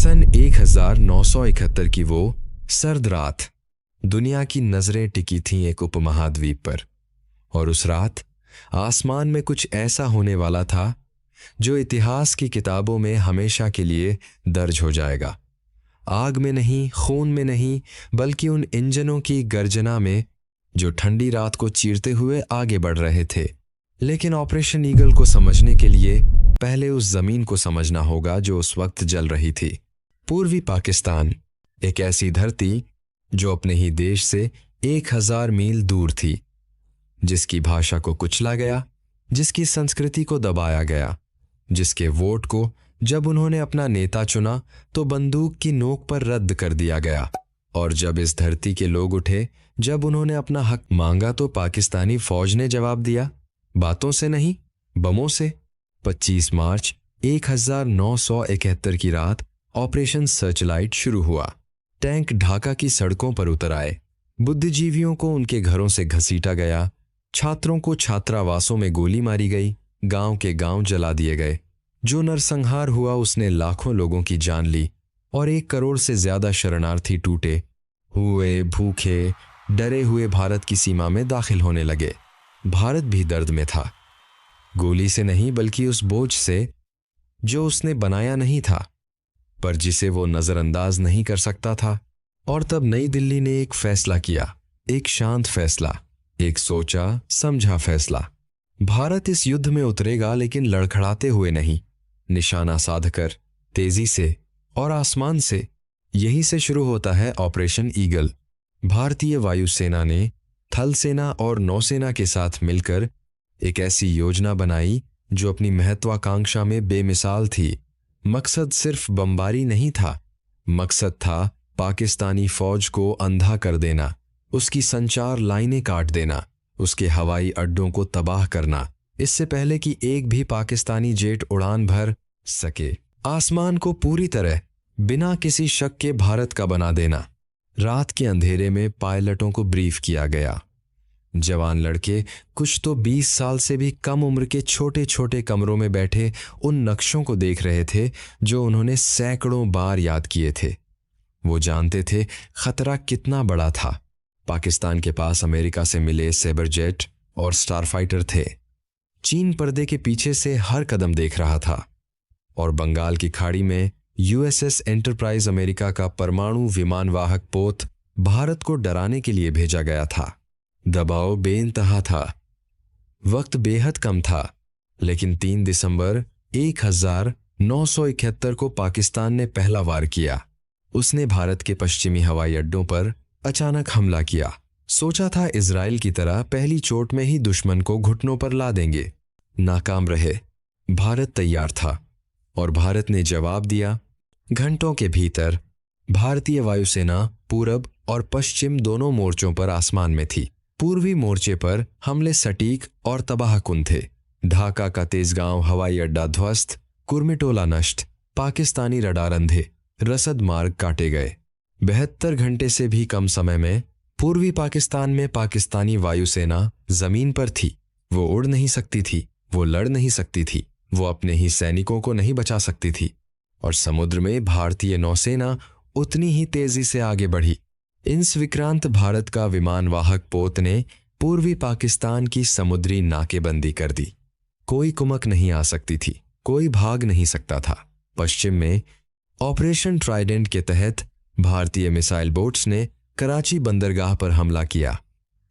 सन 1971 की वो सर्द रात। दुनिया की नजरें टिकी थीं एक उपमहाद्वीप पर, और उस रात आसमान में कुछ ऐसा होने वाला था जो इतिहास की किताबों में हमेशा के लिए दर्ज हो जाएगा। आग में नहीं, खून में नहीं, बल्कि उन इंजनों की गर्जना में जो ठंडी रात को चीरते हुए आगे बढ़ रहे थे। लेकिन ऑपरेशन ईगल को समझने के लिए पहले उस जमीन को समझना होगा जो उस वक्त जल रही थी। पूर्वी पाकिस्तान, एक ऐसी धरती जो अपने ही देश से 1000 मील दूर थी, जिसकी भाषा को कुचला गया, जिसकी संस्कृति को दबाया गया, जिसके वोट को जब उन्होंने अपना नेता चुना तो बंदूक की नोक पर रद्द कर दिया गया। और जब इस धरती के लोग उठे, जब उन्होंने अपना हक मांगा तो पाकिस्तानी फौज ने जवाब दिया, बातों से नहीं, बमों से। 25 मार्च 1971 की रात ऑपरेशन सर्चलाइट शुरू हुआ। टैंक ढाका की सड़कों पर उतर आए। बुद्धिजीवियों को उनके घरों से घसीटा गया, छात्रों को छात्रावासों में गोली मारी गई, गांव के गांव जला दिए गए। जो नरसंहार हुआ उसने लाखों लोगों की जान ली और 1 करोड़ से ज्यादा शरणार्थी टूटे हुए, भूखे, डरे हुए भारत की सीमा में दाखिल होने लगे। भारत भी दर्द में था, गोली से नहीं बल्कि उस बोझ से जो उसने बनाया नहीं था, पर जिसे वो नजरअंदाज नहीं कर सकता था। और तब नई दिल्ली ने एक फैसला किया, एक शांत फैसला, एक सोचा समझा फैसला। भारत इस युद्ध में उतरेगा, लेकिन लड़खड़ाते हुए नहीं, निशाना साधकर, तेजी से और आसमान से। यही से शुरू होता है ऑपरेशन ईगल। भारतीय वायुसेना ने थल सेना और नौसेना के साथ मिलकर एक ऐसी योजना बनाई जो अपनी महत्वाकांक्षा में बेमिसाल थी। मकसद सिर्फ बमबारी नहीं था, मकसद था पाकिस्तानी फौज को अंधा कर देना, उसकी संचार लाइनें काट देना, उसके हवाई अड्डों को तबाह करना, इससे पहले कि एक भी पाकिस्तानी जेट उड़ान भर सके। आसमान को पूरी तरह बिना किसी शक के भारत का बना देना। रात के अंधेरे में पायलटों को ब्रीफ किया गया। जवान लड़के, कुछ तो 20 साल से भी कम उम्र के, छोटे छोटे कमरों में बैठे उन नक्शों को देख रहे थे जो उन्होंने सैकड़ों बार याद किए थे। वो जानते थे खतरा कितना बड़ा था। पाकिस्तान के पास अमेरिका से मिले सेबर जेट और स्टारफाइटर थे। चीन पर्दे के पीछे से हर कदम देख रहा था, और बंगाल की खाड़ी में यूएसएस एंटरप्राइज, अमेरिका का परमाणु विमानवाहक पोत, भारत को डराने के लिए भेजा गया था। दबाव बेइंतहा था, वक्त बेहद कम था। लेकिन 3 दिसंबर 1971 को पाकिस्तान ने पहला वार किया। उसने भारत के पश्चिमी हवाई अड्डों पर अचानक हमला किया। सोचा था इजराइल की तरह पहली चोट में ही दुश्मन को घुटनों पर ला देंगे। नाकाम रहे। भारत तैयार था और भारत ने जवाब दिया। घंटों के भीतर भारतीय वायुसेना पूरब और पश्चिम दोनों मोर्चों पर आसमान में थी। पूर्वी मोर्चे पर हमले सटीक और तबाहकुन थे। ढाका का तेजगांव हवाई अड्डा ध्वस्त, कुर्मिटोला नष्ट, पाकिस्तानी रडार अंधे, रसद मार्ग काटे गए। 72 घंटे से भी कम समय में पूर्वी पाकिस्तान में पाकिस्तानी वायुसेना जमीन पर थी। वो उड़ नहीं सकती थी, वो लड़ नहीं सकती थी, वो अपने ही सैनिकों को नहीं बचा सकती थी। और समुद्र में भारतीय नौसेना उतनी ही तेजी से आगे बढ़ी। इंस विक्रांत भारत का विमानवाहक पोत ने पूर्वी पाकिस्तान की समुद्री नाकेबंदी कर दी। कोई कुमक नहीं आ सकती थी, कोई भाग नहीं सकता था। पश्चिम में ऑपरेशन ट्राइडेंट के तहत भारतीय मिसाइल बोट्स ने कराची बंदरगाह पर हमला किया।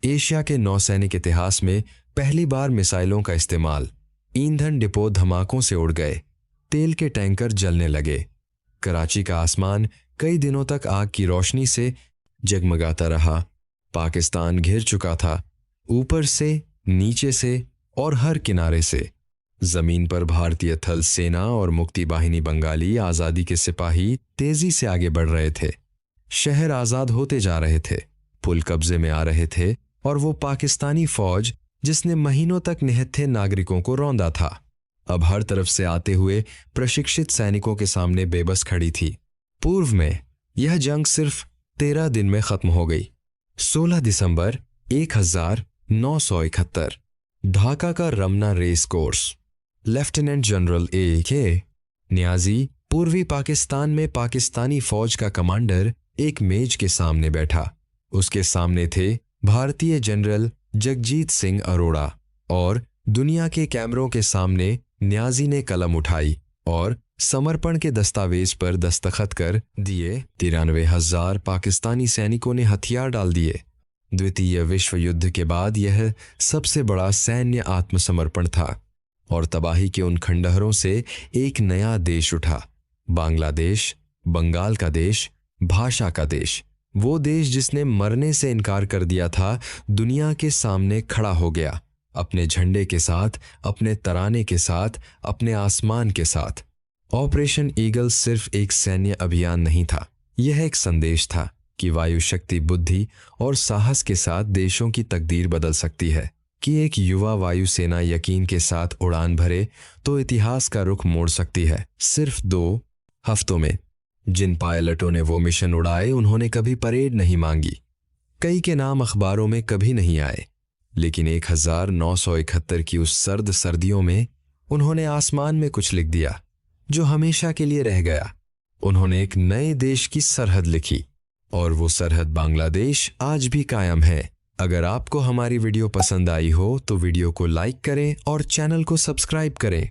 एशिया के नौसैनिक इतिहास में पहली बार मिसाइलों का इस्तेमाल। ईंधन डिपो धमाकों से उड़ गए, तेल के टैंकर जलने लगे। कराची का आसमान कई दिनों तक आग की रोशनी से जगमगाता रहा। पाकिस्तान घिर चुका था, ऊपर से, नीचे से और हर किनारे से। जमीन पर भारतीय थल सेना और मुक्ति बाहिनी बंगाली आजादी के सिपाही तेजी से आगे बढ़ रहे थे। शहर आजाद होते जा रहे थे, पुल कब्जे में आ रहे थे, और वो पाकिस्तानी फौज जिसने महीनों तक निहत्थे नागरिकों को रौंदा था, अब हर तरफ से आते हुए प्रशिक्षित सैनिकों के सामने बेबस खड़ी थी। पूर्व में यह जंग सिर्फ 13 दिन में खत्म हो गई। 16 दिसंबर 1971 ढाका का Ramna race course. Lieutenant general A K Niazi पूर्वी पाकिस्तान में पाकिस्तानी फौज का कमांडर एक मेज के सामने बैठा। उसके सामने थे भारतीय जनरल जगजीत सिंह अरोड़ा और दुनिया के कैमरों के सामने न्याजी ने कलम उठाई और समर्पण के दस्तावेज पर दस्तखत कर दिए। 93,000 पाकिस्तानी सैनिकों ने हथियार डाल दिए। द्वितीय विश्व युद्ध के बाद यह सबसे बड़ा सैन्य आत्मसमर्पण था और तबाही के उन खंडहरों से एक नया देश उठा। बांग्लादेश, बंगाल का देश, भाषा का देश, वो देश जिसने मरने से इनकार कर दिया था, दुनिया के सामने खड़ा हो गया, अपने झंडे के साथ, अपने तराने के साथ, अपने आसमान के साथ। ऑपरेशन ईगल सिर्फ एक सैन्य अभियान नहीं था, यह एक संदेश था कि वायु शक्ति, बुद्धि और साहस के साथ देशों की तकदीर बदल सकती है, कि एक युवा वायुसेना यकीन के साथ उड़ान भरे तो इतिहास का रुख मोड़ सकती है। सिर्फ 2 हफ्तों में जिन पायलटों ने वो मिशन उड़ाए, उन्होंने कभी परेड नहीं मांगी, कई के नाम अखबारों में कभी नहीं आए, लेकिन 1971 की उस सर्द सर्दियों में उन्होंने आसमान में कुछ लिख दिया जो हमेशा के लिए रह गया। उन्होंने एक नए देश की सरहद लिखी और वो सरहद बांग्लादेश आज भी कायम है। अगर आपको हमारी वीडियो पसंद आई हो तो वीडियो को लाइक करें और चैनल को सब्सक्राइब करें।